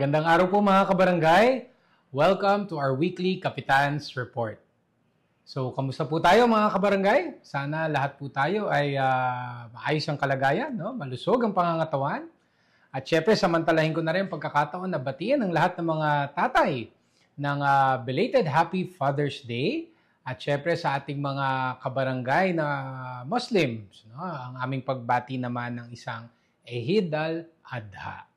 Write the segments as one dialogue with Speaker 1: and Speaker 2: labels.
Speaker 1: Magandang araw po mga kabarangay. Welcome to our weekly Kapitan's Report. So, kamusta po tayo mga kabarangay? Sana lahat po tayo ay maayos ang kalagayan, no? Malusog ang pangangatawan. At syempre, samantalahin ko na rin pagkakataon na batiin ang lahat ng mga tatay ng belated Happy Father's Day. At syempre sa ating mga kabarangay na Muslims, no? Ang aming pagbati naman ng isang Eid al-Adha.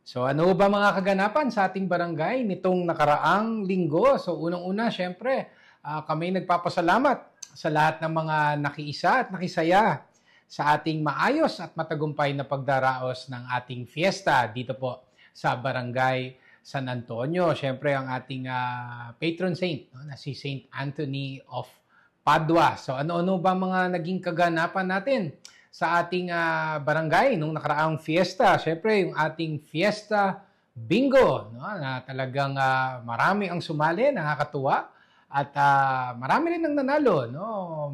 Speaker 1: So ano ba mga kaganapan sa ating barangay nitong nakaraang linggo? So unang-una, syempre, kami nagpapasalamat sa lahat ng mga nakiisa at nakisaya sa ating maayos at matagumpay na pagdaraos ng ating fiesta dito po sa Barangay San Antonio. Syempre, ang ating patron saint, no, na si Saint Anthony of Padua. So ano-ano ba mga naging kaganapan natin sa ating barangay nung nakaraang fiesta? Syempre, yung ating fiesta bingo, no, na talagang marami ang sumali, nakakatuwa. At marami rin ang nanalo, no?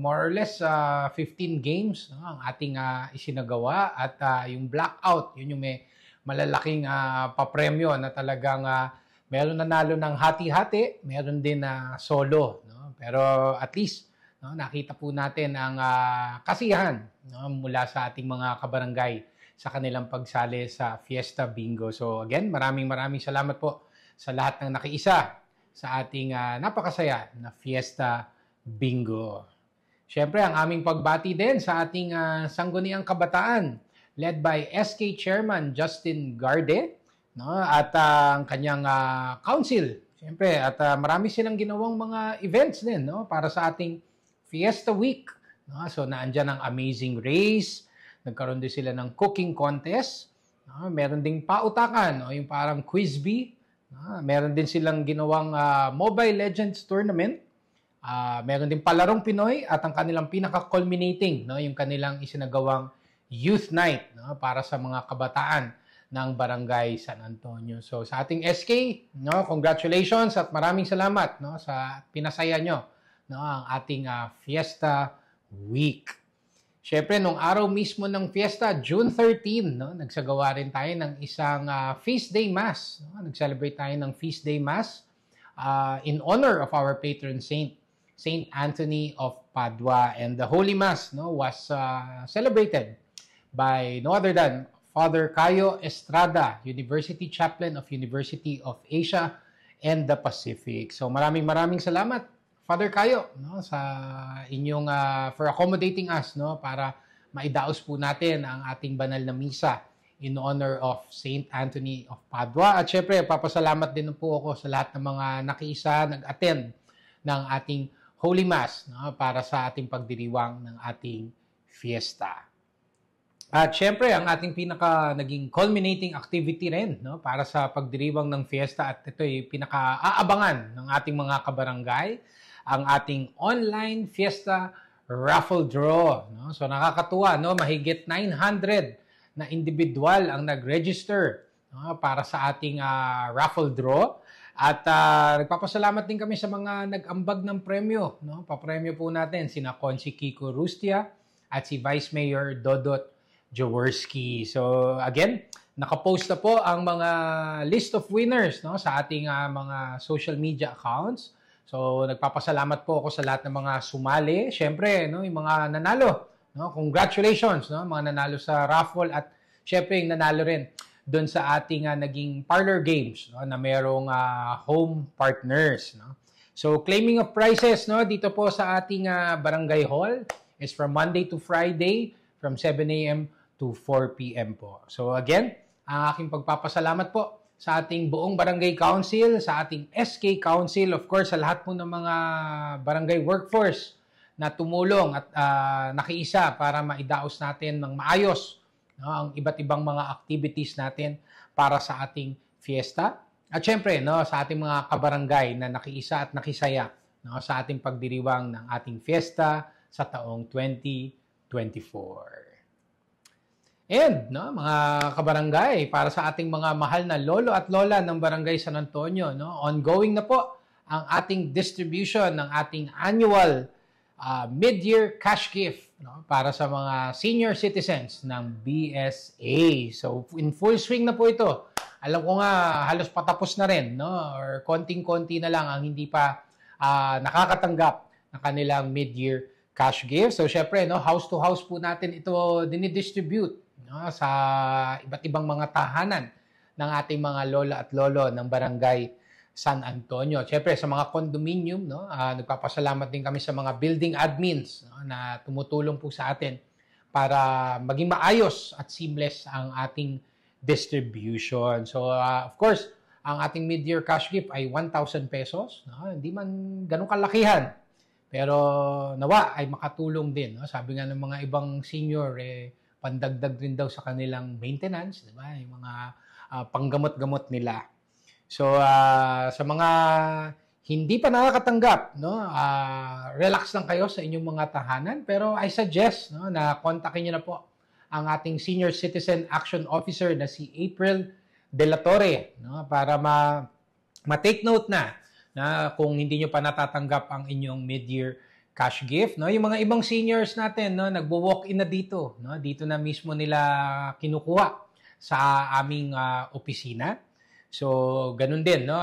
Speaker 1: More or less 15 games, no, ang ating isinagawa. At yung blackout, yun yung may malalaking papremyo na talagang meron nanalo ng hati-hati, meron din solo. No? Pero at least, no, nakita po natin ang kasiyahan, no, mula sa ating mga kabarangay sa kanilang pagsali sa Fiesta Bingo. So again, maraming salamat po sa lahat ng nakiisa sa ating napakasaya na Fiesta Bingo. Siyempre, ang aming pagbati din sa ating Sangguniang Kabataan led by SK Chairman Justin Garde, no, at ang kanyang council. Siyempre, at marami silang ginawang mga events din, no, para sa ating Fiesta Week. No? So, naandyan ang Amazing Race, nagkaroon din sila ng cooking contest, no? Meron ding pautakan, no? Yung parang quiz bee. Meron din silang ginawang Mobile Legends Tournament. Meron din Palarong Pinoy at ang kanilang pinaka-culminating, no, yung kanilang isinagawang Youth Night, no, para sa mga kabataan ng Barangay San Antonio. So sa ating SK, no, congratulations at maraming salamat, no, sa pinasaya nyo, no, ang ating Fiesta Week. Siyempre, nung araw mismo ng fiesta, June 13, no, nagsagawa rin tayo ng isang Feast Day Mass. No? Nag-celebrate tayo ng Feast Day Mass in honor of our patron saint, Saint Anthony of Padua. And the Holy Mass, no, was celebrated by no other than Father Cayo Estrada, University Chaplain of University of Asia and the Pacific. So maraming salamat, Father Cayo, no, sa inyong for accommodating us, no, para maidaos po natin ang ating banal na misa in honor of Saint Anthony of Padua. At syempre, papasalamat din po ako sa lahat ng mga nakiisa, nag-attend ng ating Holy Mass, no, para sa ating pagdiriwang ng ating fiesta. At syempre, ang ating naging culminating activity rin, no, para sa pagdiriwang ng fiesta, at ito ay pinaka-aabangan ng ating mga kabarangay, ang ating online fiesta raffle draw. No? So nakakatuwa, no? Mahigit 900 na individual ang nag-register, no, para sa ating raffle draw. At nagpapasalamat din kami sa mga nag-ambag ng premyo. No? Papremyo po natin sina Consi Kiko Rustia at si Vice Mayor Dodot Jaworski. So again, nakapost na po ang mga list of winners, no, sa ating mga social media accounts. So, nagpapasalamat po ako sa lahat ng mga sumali. Siyempre, no, yung mga nanalo, no, congratulations, no, mga nanalo sa raffle, at siyempre yung nanalo rin doon sa ating naging parlor games, no, na merong home partners, no. So, claiming of prizes, no, dito po sa ating barangay hall is from Monday to Friday from 7 a.m. to 4 p.m. po. So, again, ang aking pagpapasalamat po sa ating buong barangay council, sa ating SK council, of course, sa lahat po ng mga barangay workforce na tumulong at nakiisa para maidaos natin ng maayos, no, ang iba't ibang mga activities natin para sa ating fiesta. At syempre, no, sa ating mga kabarangay na nakiisa at nakisaya, no, sa ating pagdiriwang ng ating fiesta sa taong 2024. And, no, mga kabarangay, para sa ating mga mahal na lolo at lola ng Barangay San Antonio, no, ongoing na po ang ating distribution ng ating annual mid-year cash gift, no, para sa mga senior citizens ng BSA. So, in full swing na po ito Alam ko nga halos patapos na rin, no? Or konting-konti na lang ang hindi pa nakakatanggap ng kanilang mid-year cash gift. So syempre, no, house to house po natin ito dinidistribute, no, sa iba't ibang mga tahanan ng ating mga lola at lolo ng barangay San Antonio. Syempre sa mga condominium, no, nagpapasalamat din kami sa mga building admins, no, na tumutulong po sa atin para maging maayos at seamless ang ating distribution. So, of course, ang ating mid-year cash gift ay 1,000 pesos. No? Hindi man ganun kalakihan. Pero nawa ay makatulong din. No? Sabi nga ng mga ibang senior, pandagdag rin daw sa kanilang maintenance. Diba? Yung mga panggamot-gamot nila. So, sa mga hindi pa nakakatanggap, no? Relax lang kayo sa inyong mga tahanan. Pero I suggest, no, na kontakin nyo na po ang ating Senior Citizen Action Officer na si April De La Torre, no, para ma-take note na kung hindi nyo pa natatanggap ang inyong mid-year cash gift. No? Yung mga ibang seniors natin, no, nagwo-walk-in na dito. No? Dito na mismo nila kinukuha sa aming opisina. So, ganun din, no?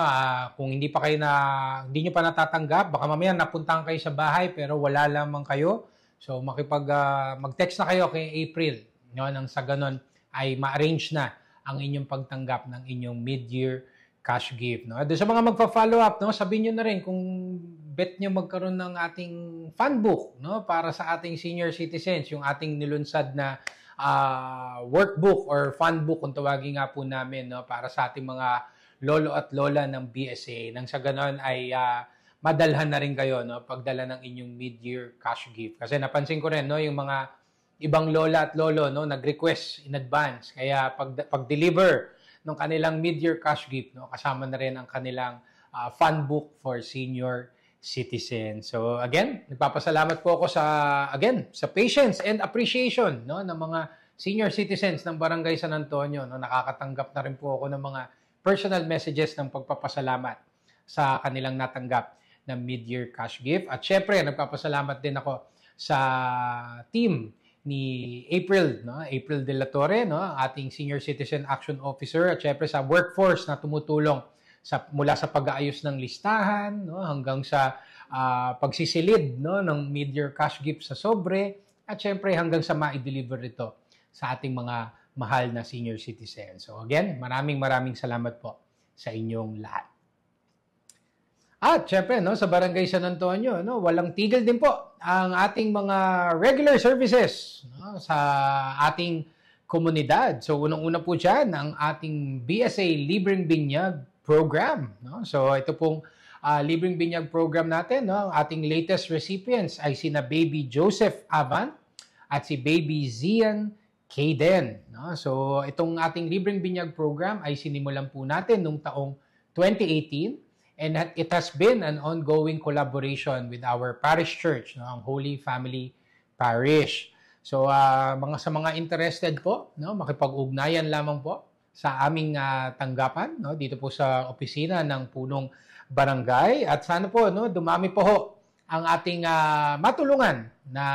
Speaker 1: Kung hindi nyo pa natatanggap, baka mamaya napuntahan kayo sa bahay pero wala lamang kayo. So, mag-text na kayo kay April, no? Nang sa ganun ay ma-arrange na ang inyong pagtanggap ng inyong mid-year cash gift, no? Doon sa mga magpa-follow up, no? Sabihin nyo na rin kung bet nyo magkaroon ng ating fund book, no? Para sa ating senior citizens, yung ating nilunsad na workbook or fund book kung tawagin nga po namin, no, para sa ating mga lolo at lola ng BSA. Nang sa ganon ay madalhan na rin kayo, no, pagdala ng inyong mid-year cash gift. Kasi napansin ko rin, no, yung mga ibang lola at lolo, no, nag-request in advance. Kaya pag-deliver ng kanilang mid-year cash gift, no, kasama na rin ang kanilang fund book for senior citizen. So again, nagpapasalamat po ako sa patience and appreciation, no, ng mga senior citizens ng Barangay San Antonio, no. Nakakatanggap na rin po ako ng mga personal messages ng pagpapasalamat sa kanilang natanggap na mid-year cash gift. At syempre, nagpapasalamat din ako sa team ni April, no, April De La Torre, no, ating Senior Citizen Action Officer, at syempre sa workforce na tumutulong mula sa pag-aayos ng listahan, no, hanggang sa pagsisilid, no, ng mid-year cash gift sa sobre, at syempre hanggang sa ma-deliver ito sa ating mga mahal na senior citizens. So again, maraming salamat po sa inyong lahat. At syempre, no, sa Barangay San Antonio, no, walang tigil din po ang ating mga regular services, no, sa ating komunidad. So unang-una po dyan ang ating BSA Libreng Binyag program, no? So ito pong libreng binyag program natin, no? Ang ating latest recipients ay sina Baby Joseph Avan at si Baby Zian Kaden, no? So itong ating libreng binyag program ay sinimulan po natin noong taong 2018, and it has been an ongoing collaboration with our parish church, no? Ang Holy Family Parish. So sa mga interested po, no, makipag-ugnayan lamang po sa aming tanggapan, no, dito po sa opisina ng punong barangay, at sana po, no, dumami po ho ang ating matulungan na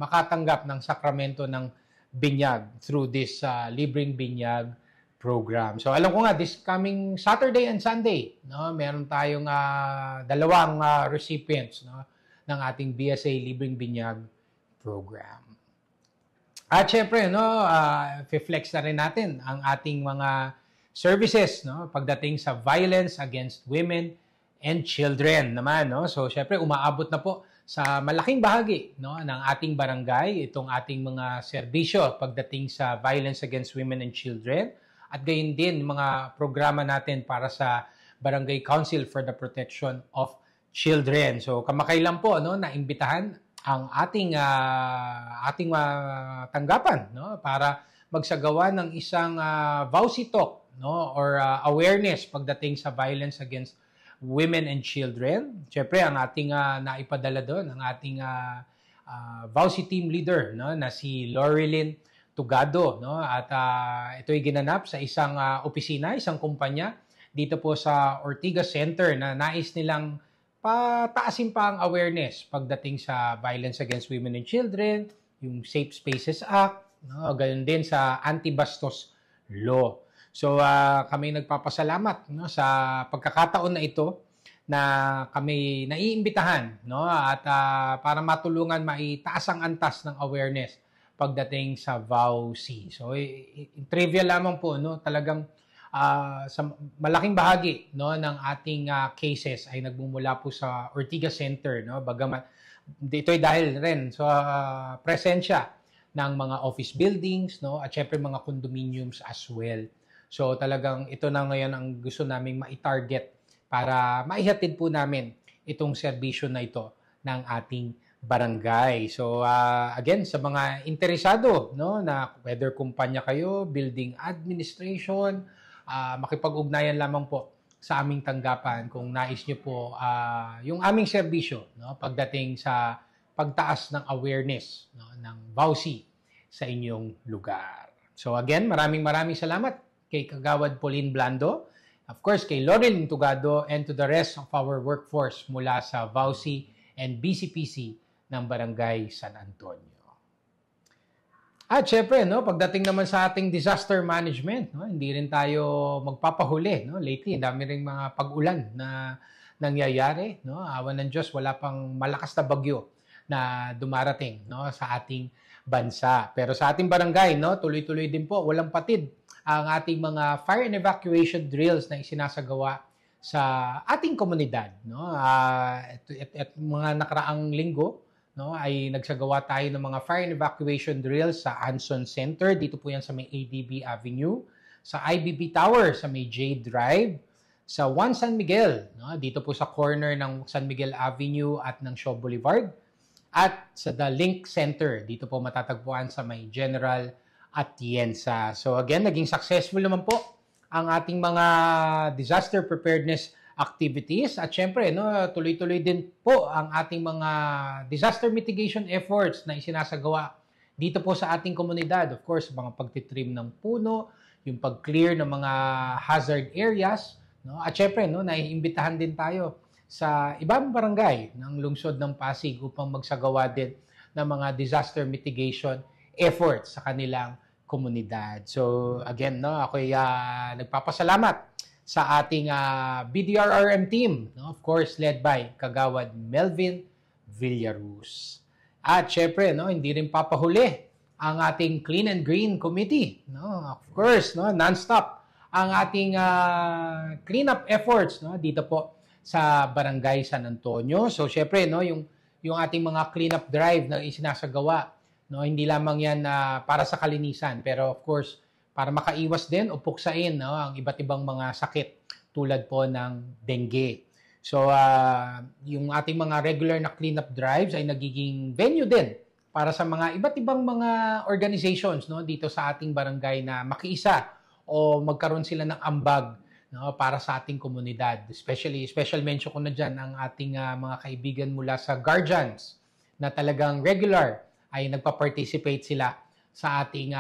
Speaker 1: makatanggap ng sakramento ng binyag through this libreng binyag program. So alam ko nga this coming Saturday and Sunday, no, meron tayong dalawang recipients, no, ng ating BSA libreng binyag program. At syempre, no, flex na rin natin ang ating mga services, no, pagdating sa violence against women and children naman, no. So syempre, umaabot na po sa malaking bahagi, no, ng ating barangay itong ating mga serbisyo pagdating sa violence against women and children, at gayon din mga programa natin para sa Barangay Council for the Protection of Children. So kamakailan po, no, naimbitahan ang ating tanggapan, no, para magsagawa ng isang VAUSI talk, no, or awareness pagdating sa violence against women and children. Siyempre, ang ating naipadala doon, ang ating VAUSI team leader, no, na si Lorilyn Tugado, no, at ito'y ginanap sa isang opisina, isang kumpanya dito po sa Ortigas Center na nais nilang pataasin pa ang awareness pagdating sa violence against women and children, yung Safe Spaces Act, no, gayon din sa anti-bastos law. So kami nagpapasalamat no, sa pagkakataon na ito na kami naiimbitahan no, at para matulungan maitaas ang antas ng awareness pagdating sa VAUC. So trivia lamang po no, talagang sa malaking bahagi no ng ating cases ay nagmumula po sa Ortigas Center no, bagamat ito'y dahil rin sa presensya ng mga office buildings no at syempre mga condominiums as well. So talagang ito na ngayon ang gusto naming ma-target para maihatid po namin itong serbisyo na ito ng ating barangay. So again, sa mga interesado no na whether kumpanya kayo, building administration, makipag-ugnayan lamang po sa aming tanggapan kung nais nyo po yung aming serbisyo no pagdating sa pagtaas ng awareness no, ng VAUC sa inyong lugar. So again, maraming salamat kay Kagawad Pauline Blando, of course kay Laurel Tugado, and to the rest of our workforce mula sa VAUC and BCPC ng Barangay San Antonio. At syempre, no, pagdating naman sa ating disaster management, no, hindi rin tayo magpapahuli. No? Lately, dami rin mga pag-ulan na nangyayari. No? Awan ng Diyos, wala pang malakas na bagyo na dumarating no, sa ating bansa. Pero sa ating barangay, no, tuloy-tuloy din po, walang patid ang ating mga fire and evacuation drills na isinasagawa sa ating komunidad. No? At mga nakaraang linggo, no, ay nagsagawa tayo ng mga fire and evacuation drills sa Anson Center. Dito po yan sa may ADB Avenue. Sa IBB Tower sa may J Drive. Sa 1 San Miguel, no, dito po sa corner ng San Miguel Avenue at ng Shaw Boulevard. At sa The Link Center, dito po matatagpuan sa may General Atienza. So again, naging successful naman po ang ating mga disaster preparedness activities at syempre no, tuloy-tuloy din po ang ating mga disaster mitigation efforts na isinasagawa dito po sa ating komunidad. Of course, mga pagtitrim ng puno, yung pag-clear ng mga hazard areas, no? At syempre no, naiimbitahan din tayo sa ibang barangay ng lungsod ng Pasig upang magsagawa din ng mga disaster mitigation efforts sa kanilang komunidad. So again, no, ako'y nagpapasalamat sa ating BDRRM team, no, of course led by Kagawad Melvin Villaruz. At syempre, no, hindi rin papahuli ang ating Clean and Green Committee, no, of course, no, non-stop ang ating cleanup efforts, no, dito po sa Barangay San Antonio. So syempre, no, yung ating mga cleanup drive na isinasagawa, no, hindi lamang yan para sa kalinisan, pero of course, para makaiwas din o puksain no, ang iba't ibang mga sakit tulad po ng dengue. So, yung ating mga regular na cleanup drives ay nagiging venue din para sa mga iba't ibang mga organizations no, dito sa ating barangay na makiisa o magkaroon sila ng ambag no, para sa ating komunidad. Especially, special mention ko na dyan ang ating mga kaibigan mula sa Guardians na talagang regular ay nagpa-participate sila sa ating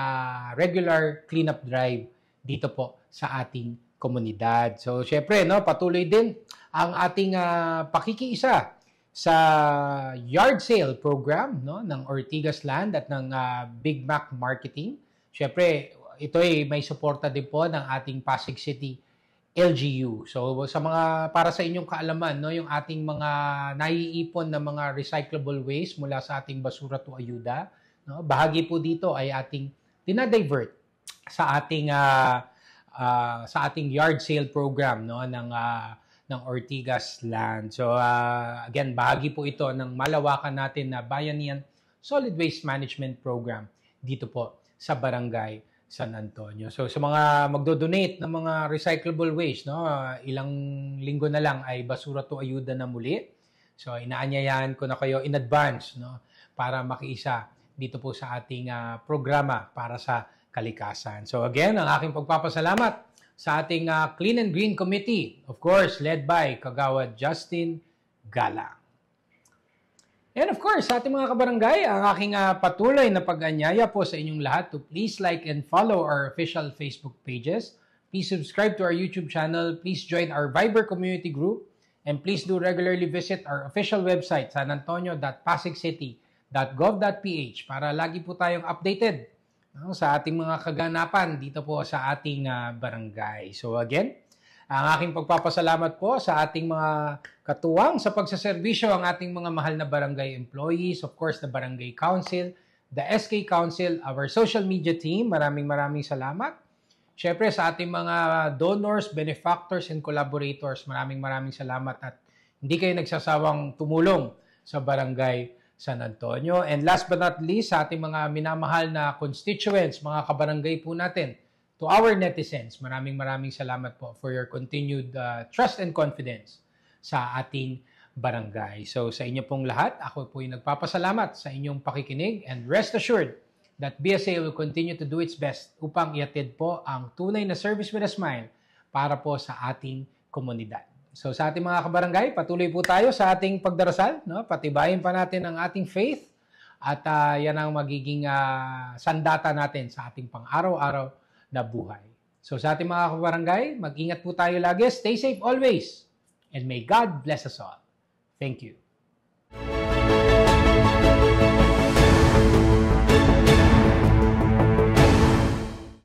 Speaker 1: regular cleanup drive dito po sa ating komunidad. So, syempre, no, patuloy din ang ating pakikiisa sa yard sale program no, ng Ortigas Land at ng Big Mac Marketing. Syempre, ito ay may suporta din po ng ating Pasig City LGU. So, sa mga, para sa inyong kaalaman, no, yung ating mga naiipon na mga recyclable waste mula sa ating basura to ayuda, no, bahagi po dito ay ating dinadivert sa ating yard sale program no, ng Ortigas Land. So, again, bahagi po ito ng malawakan natin na Bayanihan Solid Waste Management Program dito po sa Barangay San Antonio. So sa mga magdo-donate ng mga recyclable waste, no, ilang linggo na lang ay basura to ayuda na muli. So inaanyayahan ko na kayo in advance no, para makiisa dito po sa ating programa para sa kalikasan. So again, ang aking pagpapasalamat sa ating Clean and Green Committee, of course, led by Kagawad Justin Galang. And of course, sa ating mga kabarangay, ang aking patuloy na pag-anyaya po sa inyong lahat to please like and follow our official Facebook pages. Please subscribe to our YouTube channel. Please join our Viber community group. And please do regularly visit our official website, sanantonio.pasigcity.gov.ph para lagi po tayong updated no, sa ating mga kaganapan dito po sa ating barangay. So again, ang aking pagpapasalamat po sa ating mga katuwang sa pagsaserbisyo, ang ating mga mahal na barangay employees, of course, the Barangay Council, the SK Council, our social media team. Maraming salamat. Siyempre sa ating mga donors, benefactors, and collaborators, maraming salamat at hindi kayo nagsasawang tumulong sa Barangay San Antonio. And last but not least, sa ating mga minamahal na constituents, mga kabarangay po natin, to our netizens, maraming salamat po for your continued trust and confidence sa ating barangay. So sa inyo pong lahat, ako po ay nagpapasalamat sa inyong pakikinig and rest assured that BSA will continue to do its best upang iatid po ang tunay na service with a smile para po sa ating komunidad. So sa ating mga kabarangay, patuloy po tayo sa ating pagdarasal, no? Patibayin pa natin ang ating faith at yan ang magiging sandata natin sa ating pang-araw-araw na buhay. So sa ating mga kabarangay, mag-ingat po tayo lagi. Stay safe always. And may God bless us all. Thank you.